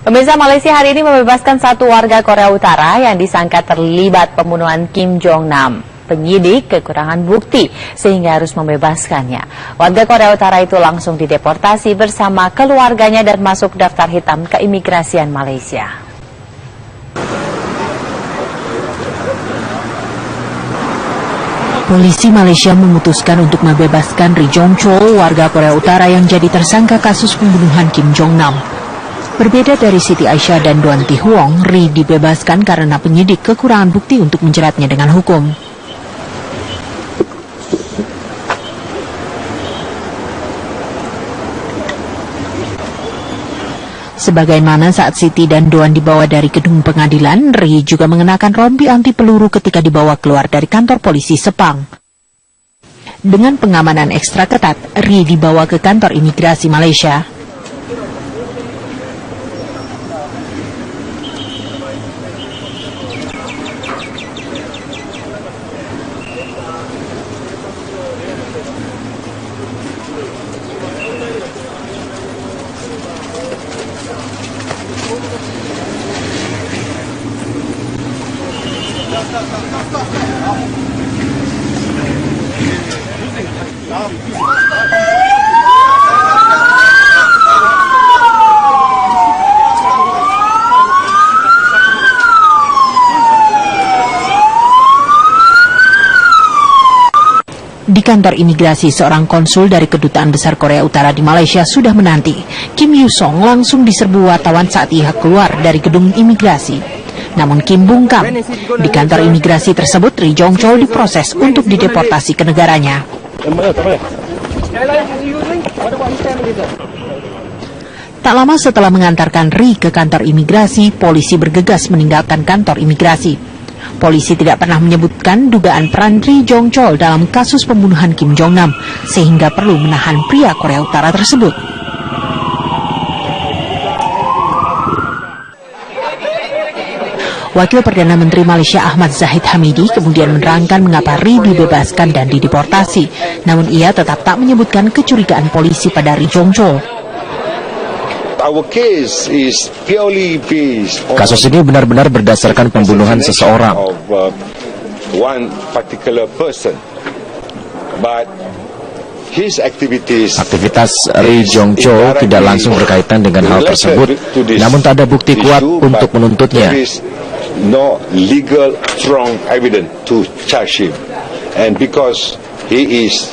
Pemirsa, Malaysia hari ini membebaskan satu warga Korea Utara yang disangka terlibat pembunuhan Kim Jong Nam. Penyidik kekurangan bukti sehingga harus membebaskannya. Warga Korea Utara itu langsung dideportasi bersama keluarganya dan masuk daftar hitam keimigrasian Malaysia. Polisi Malaysia memutuskan untuk membebaskan Ri Jong Chol, warga Korea Utara yang jadi tersangka kasus pembunuhan Kim Jong Nam. Berbeda dari Siti Aisyah dan Doan Thi Huong, Ri dibebaskan karena penyidik kekurangan bukti untuk menjeratnya dengan hukum. Sebagaimana saat Siti dan Doan dibawa dari gedung pengadilan, Ri juga mengenakan rompi anti peluru ketika dibawa keluar dari kantor polisi Sepang. Dengan pengamanan ekstra ketat, Ri dibawa ke kantor imigrasi Malaysia. Di kantor imigrasi, seorang konsul dari Kedutaan Besar Korea Utara di Malaysia sudah menanti. Kim Yu Song langsung diserbu wartawan saat ia keluar dari gedung imigrasi. Namun Kim bungkam. Di kantor imigrasi tersebut, Ri Jong Chol diproses untuk dideportasi ke negaranya. Tak lama setelah mengantarkan Ri ke kantor imigrasi, polisi bergegas meninggalkan kantor imigrasi. Polisi tidak pernah menyebutkan dugaan peran Ri Jong Chol dalam kasus pembunuhan Kim Jong Nam, sehingga perlu menahan pria Korea Utara tersebut. Wakil Perdana Menteri Malaysia Ahmad Zahid Hamidi kemudian menerangkan mengapa Ri dibebaskan dan dideportasi, namun ia tetap tak menyebutkan kecurigaan polisi pada Ri Jong Chol. Kasus ini benar-benar berdasarkan pembunuhan seseorang. Aktivitas Ri Jong Chol tidak langsung berkaitan dengan hal tersebut, namun tak ada bukti kuat untuk menuntutnya. No legal strong evidence to charge him, and because he is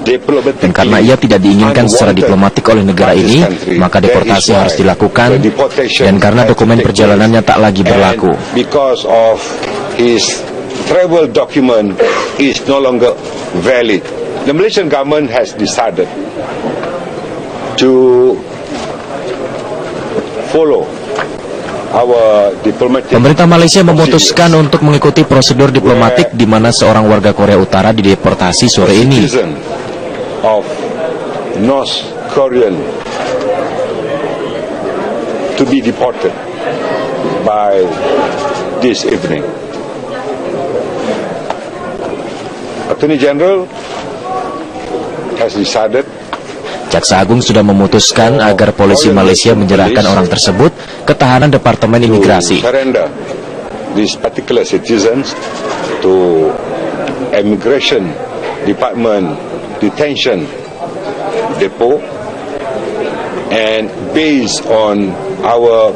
dan karena ia tidak diinginkan secara diplomatik oleh negara ini, maka deportasi harus dilakukan, dan karena dokumen perjalanannya tak lagi berlaku. Because of his travel document is no longer valid. The Malaysian government has decided to follow Pemerintah Malaysia memutuskan untuk mengikuti prosedur diplomatik di mana seorang warga Korea Utara dideportasi sore ini. Of North Korean to be deported by this evening. Attorney General has decided. Jaksa Agung sudah memutuskan agar polisi Malaysia menyerahkan orang tersebut ke tahanan Departemen Imigrasi. Surrender these particular citizens to Immigration Department Detention Depot, and based on our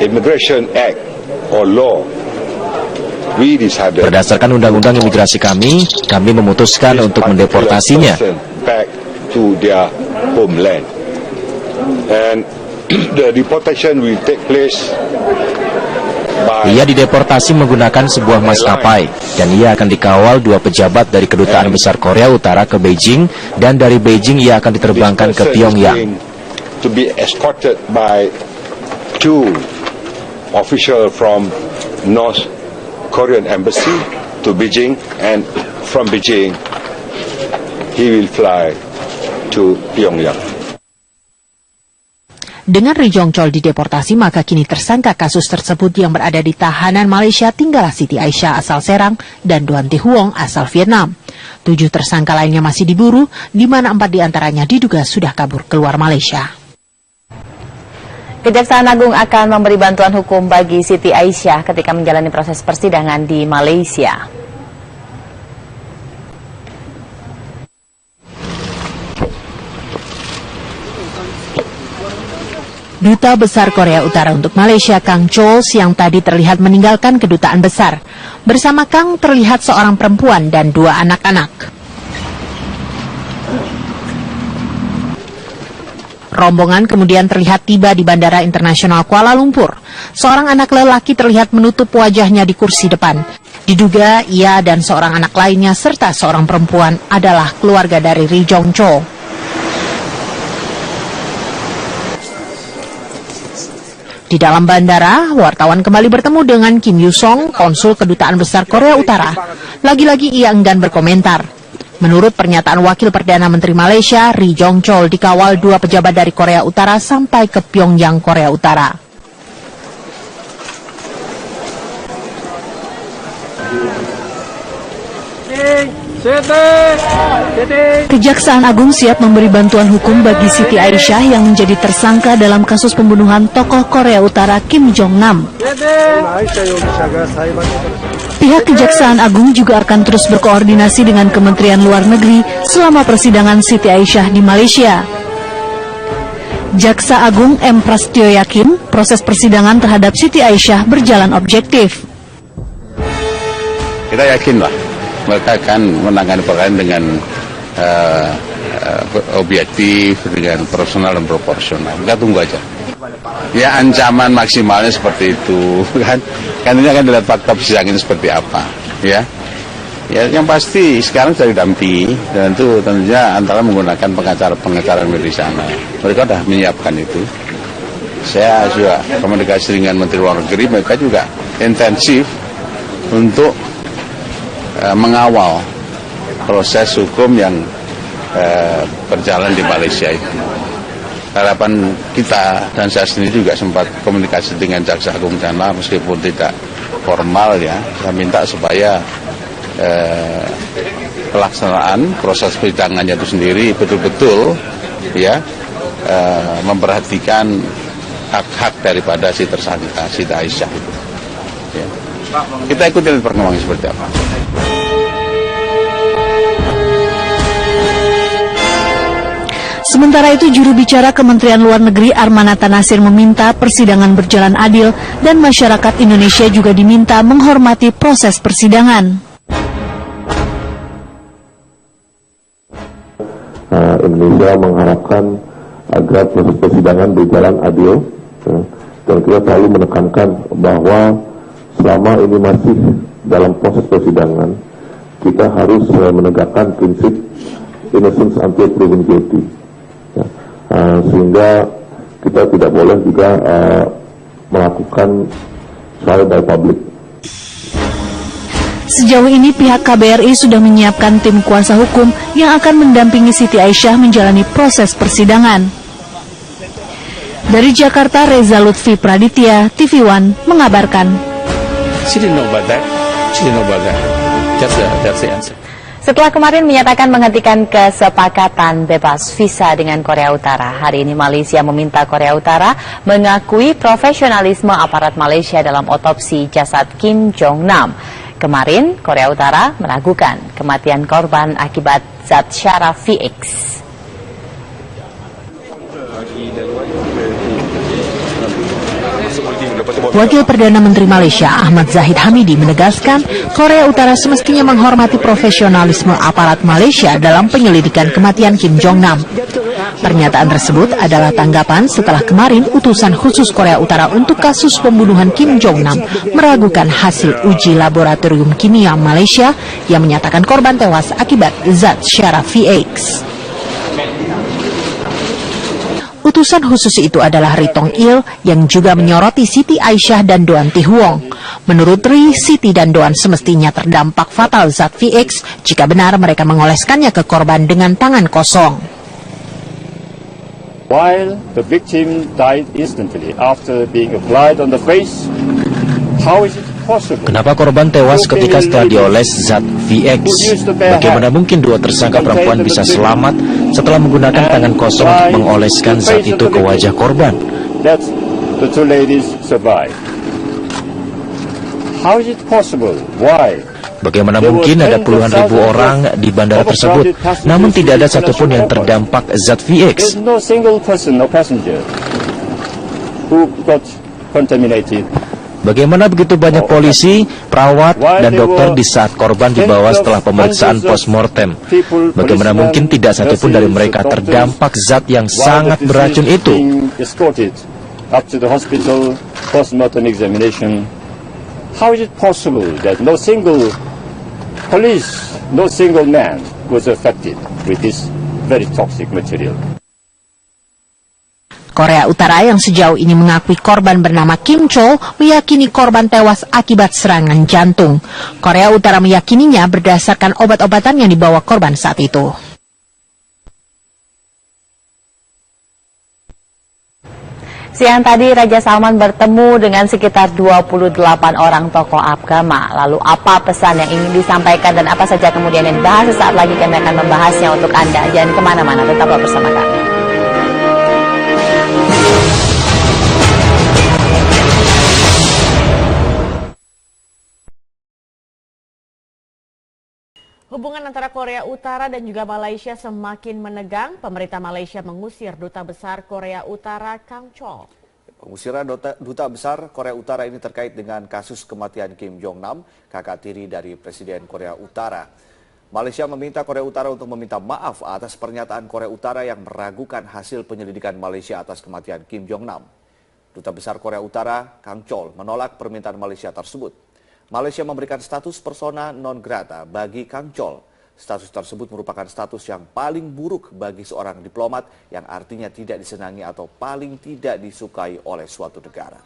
Immigration Act or law, we decided. Berdasarkan undang-undang imigrasi kami memutuskan untuk mendeportasinya back to their homeland, and the deportation will take place. Ia dideportasi menggunakan sebuah maskapai, dan ia akan dikawal dua pejabat dari Kedutaan Besar Korea Utara ke Beijing, dan dari Beijing ia akan diterbangkan ke Pyongyang. To be escorted by two officials from North Korean Embassy to Beijing, and from Beijing he will fly to Pyongyang. Dengan Ri Jong Chol dideportasi, maka kini tersangka kasus tersebut yang berada di tahanan Malaysia tinggallah Siti Aisyah asal Serang dan Doan Thi Huong asal Vietnam. 7 tersangka lainnya masih diburu, di mana 4 diantaranya diduga sudah kabur keluar Malaysia. Kejaksaan Agung akan memberi bantuan hukum bagi Siti Aisyah ketika menjalani proses persidangan di Malaysia. Duta Besar Korea Utara untuk Malaysia, Kang Chol, siang tadi terlihat meninggalkan kedutaan besar. Bersama Kang terlihat seorang perempuan dan 2 anak-anak. Rombongan kemudian terlihat tiba di Bandara Internasional Kuala Lumpur. Seorang anak lelaki terlihat menutup wajahnya di kursi depan. Diduga ia dan seorang anak lainnya serta seorang perempuan adalah keluarga dari Ri Jong Chol. Di dalam bandara, wartawan kembali bertemu dengan Kim Yu-song, konsul Kedutaan Besar Korea Utara. Lagi-lagi ia enggan berkomentar. Menurut pernyataan Wakil Perdana Menteri Malaysia, Ri Jong Chol dikawal 2 pejabat dari Korea Utara sampai ke Pyongyang, Korea Utara. Kejaksaan Agung siap memberi bantuan hukum bagi Siti Aisyah yang menjadi tersangka dalam kasus pembunuhan tokoh Korea Utara Kim Jong-nam. Pihak Kejaksaan Agung juga akan terus berkoordinasi dengan Kementerian Luar Negeri selama persidangan Siti Aisyah di Malaysia. Jaksa Agung M. Prastyo yakin proses persidangan terhadap Siti Aisyah berjalan objektif. Kita yakinlah mereka akan menangani perkara dengan objektif, dengan profesional dan proporsional. Kita tunggu aja. Ya, ancaman maksimalnya seperti itu, kan ini akan dilihat fakta persidangan seperti apa, ya. Ya, yang pasti sekarang sudah didampingi dan itu tentunya antara menggunakan pengacara di sana. Mereka sudah menyiapkan itu. Saya juga komunikasi dengan Menteri Luar Negeri, mereka juga intensif untuk mengawal proses hukum yang berjalan di Malaysia itu. Harapan kita dan saya sendiri juga sempat komunikasi dengan Jaksa Agung sana meskipun tidak formal, ya. Saya minta supaya pelaksanaan proses persidangannya itu sendiri betul-betul, ya, memperhatikan hak-hak daripada si tersangka Siti Aisyah itu. Ya. Kita ikuti perkembangan seperti apa. Sementara itu, juru bicara Kementerian Luar Negeri Armanata Nasir meminta persidangan berjalan adil dan masyarakat Indonesia juga diminta menghormati proses persidangan. Indonesia mengharapkan agar proses persidangan berjalan adil, dan kita selalu menekankan bahwa selama ini masih dalam proses persidangan, kita harus menegakkan prinsip innocence until proven guilty. Sehingga kita tidak boleh juga melakukan trial by public. Sejauh ini pihak KBRI sudah menyiapkan tim kuasa hukum yang akan mendampingi Siti Aisyah menjalani proses persidangan. Dari Jakarta, Reza Lutfi Praditya, TV One mengabarkan. Setelah kemarin menyatakan menghentikan kesepakatan bebas visa dengan Korea Utara, hari ini Malaysia meminta Korea Utara mengakui profesionalisme aparat Malaysia dalam otopsi jasad Kim Jong-nam. Kemarin, Korea Utara meragukan kematian korban akibat zat syara VX. Wakil Perdana Menteri Malaysia Ahmad Zahid Hamidi menegaskan Korea Utara semestinya menghormati profesionalisme aparat Malaysia dalam penyelidikan kematian Kim Jong-nam. Pernyataan tersebut adalah tanggapan setelah kemarin utusan khusus Korea Utara untuk kasus pembunuhan Kim Jong-nam meragukan hasil uji laboratorium kimia Malaysia yang menyatakan korban tewas akibat zat syara VX. Utusan khusus itu adalah Ri Tong Il yang juga menyoroti Siti Aisyah dan Doan Thi Huong. Menurut Ri, Siti dan Doan semestinya terdampak fatal zat VX jika benar mereka mengoleskannya ke korban dengan tangan kosong. While the victim died instantly after being applied on the face, how is it possible? Kenapa korban tewas ketika setelah dioles zat VX? Bagaimana mungkin 2 tersangka perempuan bisa selamat setelah menggunakan tangan kosong untuk mengoleskan zat itu ke wajah korban? the two ladies survived. How is it possible? Why? Bagaimana mungkin ada puluhan ribu orang di bandara tersebut, namun tidak ada satupun yang terdampak zat VX? There's no single person or passenger who got contaminated. Bagaimana begitu banyak polisi, perawat, dan dokter di saat korban dibawa setelah pemeriksaan post-mortem? Bagaimana mungkin tidak satupun dari mereka terdampak zat yang sangat beracun itu? Up to the hospital post-mortem examination. How is it possible that no single police, no single man was affected with this very toxic material? Korea Utara yang sejauh ini mengakui korban bernama Kim Chol meyakini korban tewas akibat serangan jantung. Korea Utara meyakininya berdasarkan obat-obatan yang dibawa korban saat itu. Siang tadi Raja Salman bertemu dengan sekitar 28 orang tokoh agama. Lalu apa pesan yang ingin disampaikan dan apa saja kemudian yang dibahas? Sesaat lagi kami akan membahasnya untuk Anda. Jangan kemana-mana, tetaplah bersama kami. Hubungan antara Korea Utara dan juga Malaysia semakin menegang. Pemerintah Malaysia mengusir Duta Besar Korea Utara Kang Chol. Pengusiran Duta Besar Korea Utara ini terkait dengan kasus kematian Kim Jong Nam, kakak tiri dari Presiden Korea Utara. Malaysia meminta Korea Utara untuk meminta maaf atas pernyataan Korea Utara yang meragukan hasil penyelidikan Malaysia atas kematian Kim Jong Nam. Duta Besar Korea Utara Kang Chol menolak permintaan Malaysia tersebut. Malaysia memberikan status persona non grata bagi Kang Chol. Status tersebut merupakan status yang paling buruk bagi seorang diplomat yang artinya tidak disenangi atau paling tidak disukai oleh suatu negara.